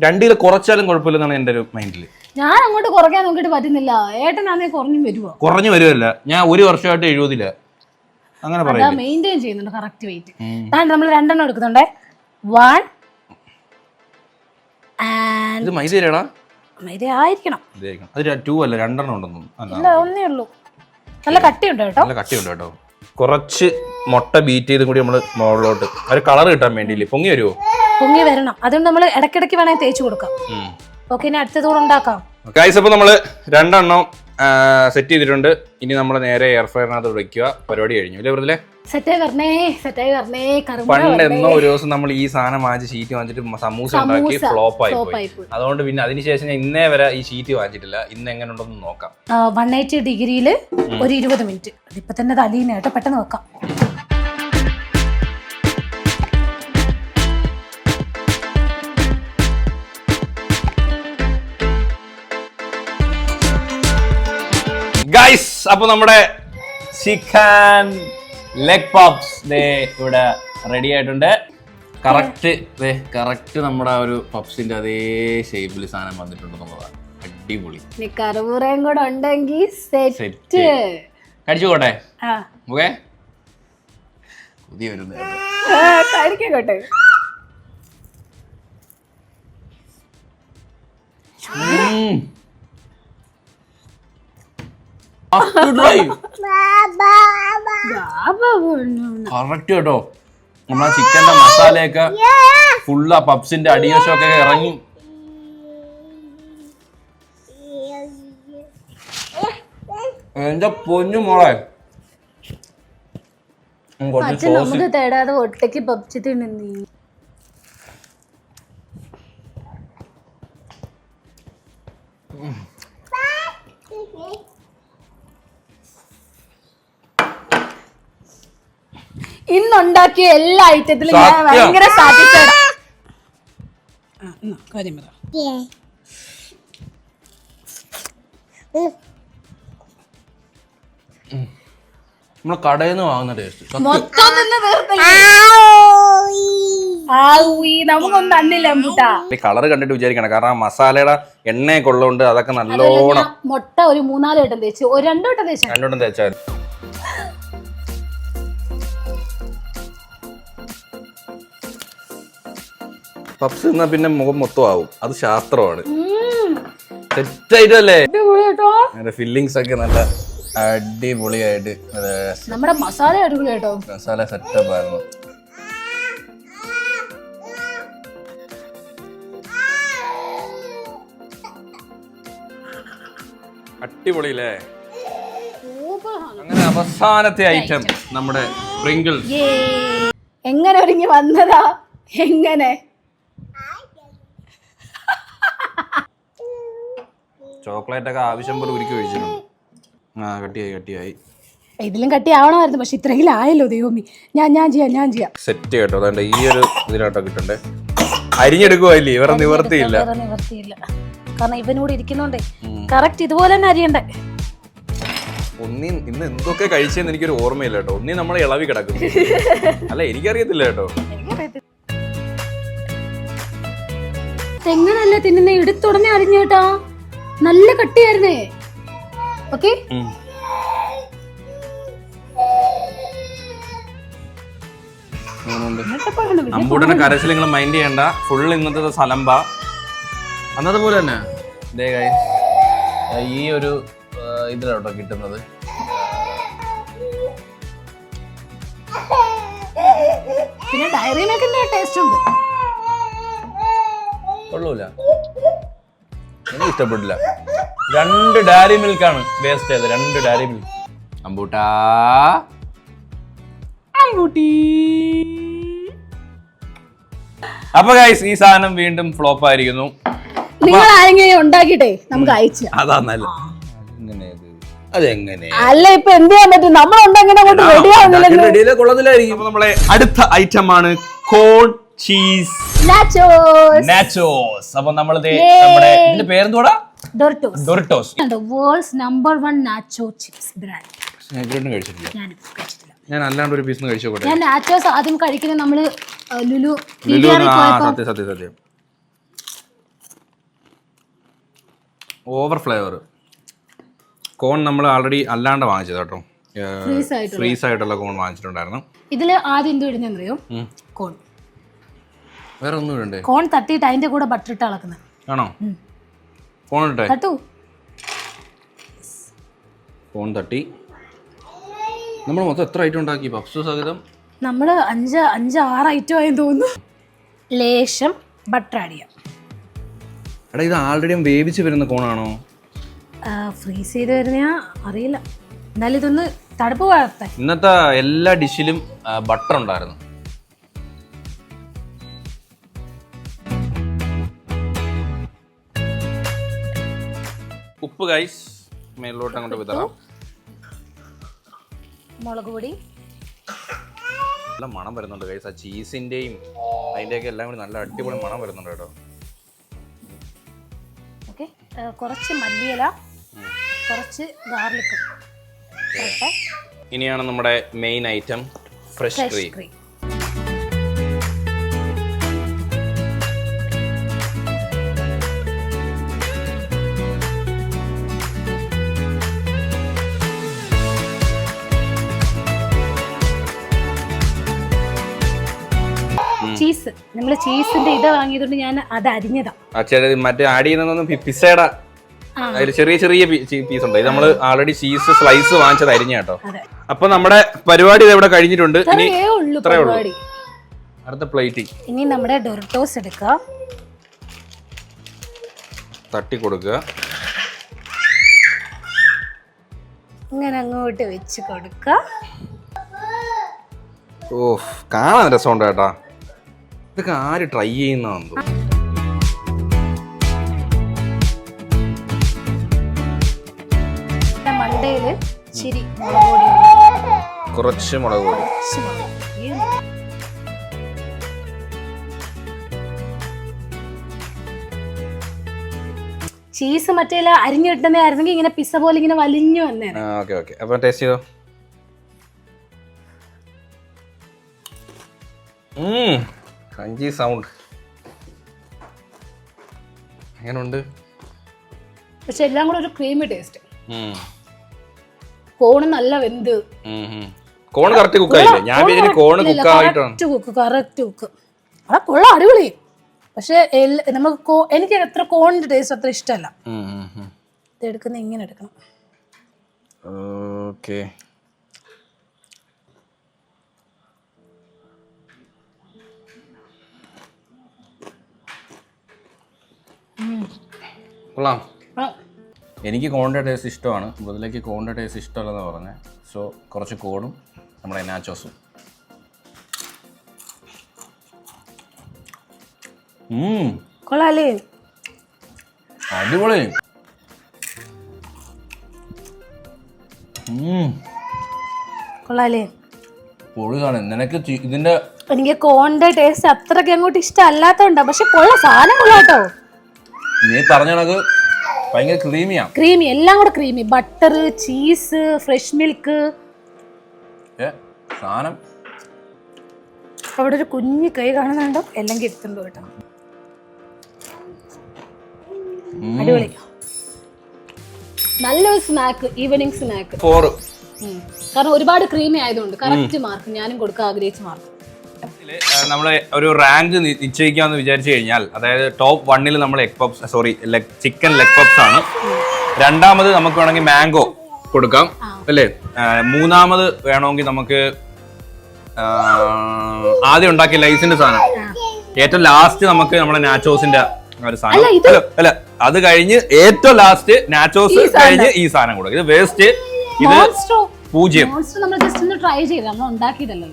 2 കുറച്ചാലും കുഴപ്പമില്ലെന്നാണ് എന്റെ ഒരു മൈൻഡില്. ഞാൻ അങ്ങോട്ട് കുറയ്ക്കാൻ നോക്കിട്ട് പറ്റുന്നില്ല. ഏട്ടനാണെങ്കിൽ കുറഞ്ഞു വരുമല്ല. ഞാൻ 1 വർഷമായിട്ട് 70 അങ്ങനെ പറയാം. മെയിൻറ്റെയിൻ ചെയ്യുന്നുണ്ട് കറക്റ്റ് വെയിറ്റ്. നമ്മൾ 2 എണ്ണം എടുക്കുന്നുണ്ടേ. 1 ഇത് മൈദയിലാടാ? മൈദ ആയിരിക്കണം. അത് 2 അല്ല 2 എണ്ണം ഉണ്ടെന്നു. ഇല്ല, ഒന്നേ ഉള്ളൂ. നല്ല കട്ടിയുണ്ട് കേട്ടോ. കുറച്ച് മുട്ട ബീറ്റ് ചെയ്ത് കൂടി നമ്മള് മുകളിലോട്ട് ഒരു കളർ കിട്ടാൻ വേണ്ടിയില്ലേ? പൊങ്ങി വരുമോ? പൊങ്ങി വരണം. അതുകൊണ്ട് നമ്മൾ ഇടയ്ക്കിടയ്ക്ക് വേണമെങ്കിൽ തേച്ച് കൊടുക്കാം. ഓക്കെ, ഇനി അടുത്തതോടെ ഉണ്ടാക്കാം. അപ്പൊ നമ്മള് 2 എണ്ണം സെറ്റ് ചെയ്തിട്ടുണ്ട്. ഇനി നമ്മൾ നേരെ എയർ ഫ്രയറിനകത്ത് വെക്കുക. പരിപാടി കഴിഞ്ഞു അല്ലേ വെറുതെ? സെറ്റായി വരണേ. പണ്ട് എന്നോ ഒരു ദിവസം നമ്മൾ ഈ സാധനം വാങ്ങിച്ച് ഷീറ്റ് വാങ്ങിച്ചിട്ട് സമൂസ ഉണ്ടാക്കി ഫ്ലോപ്പ് ആയി പോയി. അതുകൊണ്ട് പിന്നെ അതിനുശേഷം ഞാൻ ഇന്നേ വരെ ഈ ഷീറ്റ് വാങ്ങിച്ചിട്ടില്ല. ഇന്ന് എങ്ങനെ ഉണ്ടെന്ന് നോക്കാം. 180 ഡിഗ്രിയിൽ ഒരു 20 മിനിറ്റ്. ഇപ്പൊ തന്നെ തലീന കേട്ടോ, പെട്ടെന്ന് വെക്കാം. ഗൈസ്, അപ്പൊ നമ്മുടെ ചിക്കൻ ലെഗ് പപ്സ് ഇവിടെ റെഡി ആയിട്ടുണ്ട്. കറക്റ്റ് നമ്മുടെ ആ ഒരു പപ്സിന്റെ അതേ ഷേപ്പിൽ സാധനം വന്നിട്ടുണ്ടെന്നുള്ളതാണ്. അടിപൊളി. കറുമുറയും കൂടെ ഉണ്ടെങ്കിൽ സെറ്റ്. കഴിച്ചോട്ടെ. ഓക്കെ, പുതിയ വരുന്നത് കഴിക്കോട്ടെ. കറക്റ്റ് കേട്ടോ. നമ്മളെ ചിക്കന്റെ മസാലയൊക്കെ ഫുള്ള് ആ പപ്സിന്റെ അടിയശമൊക്കെ ഇറങ്ങി. എന്റെ പൊന്നു മോളെ, നമുക്ക് തേടാതെ ഒറ്റയ്ക്ക് പപ്സ് തിന്നു. ഇന്നുണ്ടാക്കിയ എല്ലാ ഐറ്റത്തിലും ഞാൻ ഭയങ്കര സാറ്റിസ്ഫൈഡ്. നമ്മള് കടയിൽ നിന്ന് വാങ്ങുന്ന ടേസ്റ്റ് മൊത്തം നമുക്കൊന്നും തന്നില്ല. കളർ കണ്ടിട്ട് വിചാരിക്കണം, കാരണം മസാലയുടെ എണ്ണയൊക്കെ ഉള്ളതുകൊണ്ട് അതൊക്കെ നല്ലോണം. മുട്ട ഒരു 3-4 വട്ടം തേച്ച്, 2 വട്ടം തേച്ചു. 2 വട്ടം തേച്ചാൽ പപ്സ് തിന്നാ പിന്നെ മുഖം മൊത്തം ആവും. അത് ശാസ്ത്രമാണ്. സെറ്റായിട്ടല്ലേ ഫില്ലിങ്സ് ഒക്കെ നല്ല അടിപൊളിയായിട്ട്. നമ്മുടെ മസാല അടിപൊളി കേട്ടോ. മസാല സെറ്റപ്പ് ആയിരുന്നു. അടിപൊളിയില്ലേ? അങ്ങനെ അവസാനത്തെ ഐറ്റം നമ്മുടെ പ്രിങ്കിൾസ്. എങ്ങനെ ഒരുങ്ങി വന്നതാ? എങ്ങനെ ചോക്ലേറ്റ് ഒക്കെ ആവശ്യം പോലെ ഉരുക്കി ഒഴിച്ചിട്ടുണ്ട്. കട്ടിയായി. ഇതിലും കട്ടി ആവണമായിരുന്നു, പക്ഷെ ഇത്രയെങ്കിലും ആയല്ലോ ദൈവമേ. ഞാൻ ചെയ്യാം. സെറ്റ് കേട്ടോ. അതാണ്ട് ഈ ഒരു ഇതിലാട്ടോ കിട്ടണ്ടേ. അരിഞ്ഞെടുക്കുവല്ലേ, ഇവരെ നിവർത്തിയില്ല. കാരണം ഇവനൂടെ ഇരിക്കുന്നോണ്ടേ കറക്റ്റ് ഇതുപോലെ തന്നെ അരിയണ്ടേ. ഇന്ന് എന്തൊക്കെ കഴിച്ചെന്ന് എനിക്കൊരു ഓർമ്മയില്ല കേട്ടോ. നമ്മളെ ഇളവി കിടക്കുന്നു. അല്ല, എനിക്കറിയത്തില്ല കേട്ടോ. എങ്ങനല്ല തിന്നുന്ന, എടുത്തുടനെ അരിഞ്ഞു കേട്ടാ. നല്ല കട്ടിയായിരുന്നേ. ഓക്കെ, അമ്പൂട്ടനെ കരച്ചിൽ നിങ്ങൾ മൈൻഡ് ചെയ്യണ്ട. ഫുൾ ഇന്നത്തെ സലമ്പ അന്നത്തെ പോലെ തന്നെ. ഈ ഒരു ഇതിലാട്ടോ കിട്ടുന്നത്. പിന്നെ ഡയറി മിൽക്കിന്റെ ടേസ്റ്റ് ഉണ്ട്. കൊള്ളൂല, എനിക്ക് ഇഷ്ടപ്പെട്ടില്ല. 2 ഡയറി മിൽക്കാണ് വേസ്റ്റ് ചെയ്തത്. 2 ഡയറി മിൽക്ക്. അമ്പൂട്ടി അപ്പൊ ഗൈസ്, ഈ സാധനം വീണ്ടും ഫ്ലോപ്പ് ആയിരിക്കുന്നു. നിങ്ങൾ ആരെങ്കിലും ഉണ്ടാക്കിട്ടെ നമുക്ക് അയച്ചു. അതാ നല്ല. അതെങ്ങനെ അല്ല, ഇപ്പൊ എന്ത് ചെയ്യാൻ പറ്റും? കൊള്ളത്തില്ലായിരിക്കും. നമ്മളെ അടുത്ത ഐറ്റം ആണ് കോൺ ചീസ് നാച്ചോസ്. അപ്പൊ നമ്മുടെ ഇതിന്റെ പേരെന്തോടാ? Doritos. World's number 1 nacho chips brand. ഞാൻ അല്ലാണ്ട് ഒരു പീസ് കഴിച്ചോട്ടെ. ഞാൻ നാച്ചോസ് ആദ്യം കഴിക്കുന്നത് നമ്മള് ലുലു. സത്യം ഓവർ ഫ്ലേവർ. കോൺ നമ്മൾ ആൾറെഡി അല്ലാണ്ട് വാങ്ങിച്ചത് കേട്ടോ. ഫ്രീസ് ആയിട്ടുള്ള കോൺ വാങ്ങിച്ചിട്ടുണ്ടായിരുന്നു. ഇതില് ആദ്യം എന്ത് ഇടുന്നറിയോ? കോൺ. വേറെ ഒന്നും ഇടണ്ടേ? കോൺ തട്ടിയിട്ട് അതിന്റെ കൂടെ ബട്ടർ ഇട്ട് അളക്കുന്നത്. ആണോ? കോൺ ഇട്ടേ? തട്ടു. കോൺ തട്ടി. നമ്മൾ മൊത്തം എത്ര ഐറ്റം ഉണ്ടാക്കി പപ്സ് സഹിതം? നമ്മള് 5-6 ഐറ്റം ആയെന്ന് തോന്നുന്നു. ലേശം ബട്ടർ ആഡ് ചെയ്യാം. എടാ, ഇത് ആൾറെഡി വേവിച്ച് വരുന്ന കോണാണോ? ഫ്രീസ് ചെയ്ത് വരുന്ന അറിയില്ല. എന്നാലും ഇതൊന്ന് തടുപ്പ് വളർത്താൻ. ഇന്നത്തെ എല്ലാ ഡിഷിലും ബട്ടർ ഉണ്ടായിരുന്നു. ഉപ്പ് ഗൈസ് മേലോട്ട് അങ്ങോട്ട് വിതറാം. മുളക് പൊടി. നല്ല മണം വരുന്നുണ്ട് ഗൈസ്. ആ ചീസിന്റെയും അതിന്റെയൊക്കെ എല്ലാം കൂടി നല്ല അടിപൊളി മണം വരുന്നുണ്ട് കേട്ടോ. കുറച്ച് മല്ലിയില, കുറച്ച് ഗാർലിക്. ഇനിയാണ് നമ്മുടെ main item, fresh cream. Cheese നമ്മള് ചീസിന്റെ ഇത് വാങ്ങിയതുകൊണ്ട് ഞാൻ അത് അരിഞ്ഞതാ. മറ്റേ ആഡ് ചെയ്യുന്നതൊന്നും പിസയുടെ അതിൽ ചെറിയ ചെറിയ പീസ് ഉണ്ട്. ഇത് നമ്മള് ആൾറെഡി ചീസ് സ്ലൈസ് വാങ്ങിച്ചത് അരിഞ്ഞ കേട്ടോ. അപ്പൊ നമ്മുടെ പരിപാടി ഇവിടെ കഴിഞ്ഞിട്ടുണ്ട്. ഇനി ഇത്രേ ഉള്ളൂ. അടുത്ത പ്ലേറ്റ്. ഇനി നമ്മുടെ ഡൊറിറ്റോസ് എടുക്കുക, തട്ടി കൊടുക്കുക, ഇങ്ങനെ അങ്ങോട്ട് വെച്ച് കൊടുക്കുക. ഓ കാണാൻ രസമുണ്ട് കേട്ടാ. ഇതൊക്കെ ആര് ട്രൈ ചെയ്യുന്നതാണെന്ന് തോന്നുന്നു. മണ്ടയില് ചിരി മുളക് പൊടി, കുറച്ച് മുളക് പൊടി. ചീസ് മറ്റേ അരിഞ്ഞു കിട്ടുന്നതായിരുന്നെങ്കിൽ ഇങ്ങനെ പിസ്സ പോലെ ഇങ്ങനെ വലിഞ്ഞു വന്നേ. അപ്പൊ ടേസ്റ്റ് ചെയ്തോ. ക്രഞ്ചി സൗണ്ട് എങ്ങനെയുണ്ട്? പക്ഷെ എല്ലാം കൂടെ ഒരു ക്രീമി ടേസ്റ്റ്. കോണ് നല്ല വെന്ത്. കോൺ കറക്റ്റ് കുക്ക് ആയില്ലേ? ഞാൻ വിചാരിച്ചു കോൺ കുക്ക് ആയിട്ടാണ്. Correct cook. ആ കൊള്ളാം, അടിപൊളി. പക്ഷെ നമുക്ക് എനിക്ക് അത്ര കോണിന്റെ ടേസ്റ്റ് അത്ര ഇഷ്ടമല്ല. ഇത് എടുക്കുന്ന ഇങ്ങനെ എടുക്കണം. ഓക്കേ. കൊള്ളാം. എനിക്ക് കോണിൻ്റെ ടേസ്റ്റ് ഇഷ്ടമാണ്. മുതലേക്ക് കോണിൻ്റെ ടേസ്റ്റ് ഇഷ്ടമല്ലെന്ന് പറഞ്ഞത്. സോ കുറച്ച് കോണും നമ്മുടെ നാച്ചോസും. കൊള്ളാല്ലേ? അടിപൊളി. കൊള്ളാല്ലേ? പൊളിയാണ്. നിനക്ക് ഇതിന്റെ എനിക്ക് കോണിന്റെ ടേസ്റ്റ് അത്രയ്ക്ക് അങ്ങോട്ട് ഇഷ്ടമല്ലാത്തോണ്ടാ. പക്ഷെ കൊള്ളാം, സാധനം കൊള്ളാട്ടോ. നീ പറഞ്ഞ കണക്ക് ഭയങ്കര ക്രീമിയാ. ക്രീമി, എല്ലാം കൂടെ creamy. Butter, cheese, fresh milk. സാധനം അവിടെ ഒരു കുഞ്ഞു കൈ കാണുന്നുണ്ടോ? എല്ലാം കിട്ടുന്നുണ്ടോ കേട്ടോ. അടിപൊളി. നല്ലൊരു സ്നാക്ക്, ഈവനിങ് സ്നാക്ക്. കാരണം ഒരുപാട് ക്രീമി ആയതുകൊണ്ട് കറക്റ്റ് മാർക്ക് ഞാനും കൊടുക്കാൻ ആഗ്രഹിച്ച മാർക്ക്. നമ്മള് ഒരു റാങ്ക് നിശ്ചയിക്കാന്ന് വിചാരിച്ചു കഴിഞ്ഞാൽ, അതായത് ടോപ്പ് 1 നമ്മൾ egg puffs, sorry chicken leg puffs ആണ്. രണ്ടാമത് നമുക്ക് വേണമെങ്കിൽ മാംഗോ കൊടുക്കാം അല്ലേ? മൂന്നാമത് വേണമെങ്കിൽ നമുക്ക് ആദ്യം ഉണ്ടാക്കിയ ലൈസിന്റെ സാധനം. ഏറ്റവും ലാസ്റ്റ് നമുക്ക് നമ്മുടെ നാച്ചോസിന്റെ ഒരു സാധനം. അല്ല, അത് കഴിഞ്ഞ് ഏറ്റവും ലാസ്റ്റ് നാച്ചോസ് കഴിഞ്ഞ് ഈ സാധനം കൊടുക്കും. ഇത് വേസ്റ്റ്. ഇത് 0. നമ്മൾ ജസ്റ്റ് ഒന്ന് ട്രൈ ചെയ്ത്, നമ്മൾ ഉണ്ടാക്കിയതല്ലോ.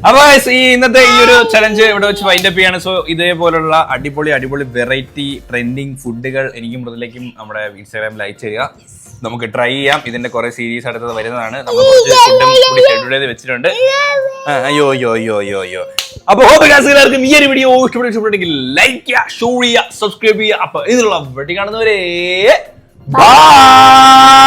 അപ്പൊ ഈ ഇന്നത്തെ ഈ ഒരു ചലഞ്ച് ഇവിടെ വെച്ച് വൈൻഡപ്പ് ചെയ്യാണ്. സോ ഇതേപോലുള്ള അടിപൊളി വെറൈറ്റി ട്രെൻഡിങ് ഫുഡുകൾ എനിക്കും മൃദുലേക്കും നമ്മുടെ ഇൻസ്റ്റാഗ്രാമിൽ അയച്ചു തരിക. നമുക്ക് ട്രൈ ചെയ്യാം. ഇതിന്റെ കുറെ സീരീസ് അടുത്തത് വരുന്നതാണ്. നമ്മൾ കുറച്ച് ഫുഡും കൂടി ഷെഡ്യൂൾ ചെയ്ത് വെച്ചിട്ടുണ്ട്. അയ്യോ. അപ്പൊ എല്ലാവർക്കും ഈ ഒരു വീഡിയോ ഇഷ്ടപ്പെട്ടെങ്കിൽ ലൈക്ക് ചെയ്യുക, ഷെയർ ചെയ്യുക, സബ്സ്ക്രൈബ് ചെയ്യുക. അപ്പൊ ഇതിലുള്ള വീട്ടിൽ കാണുന്നവരെ ബൈ.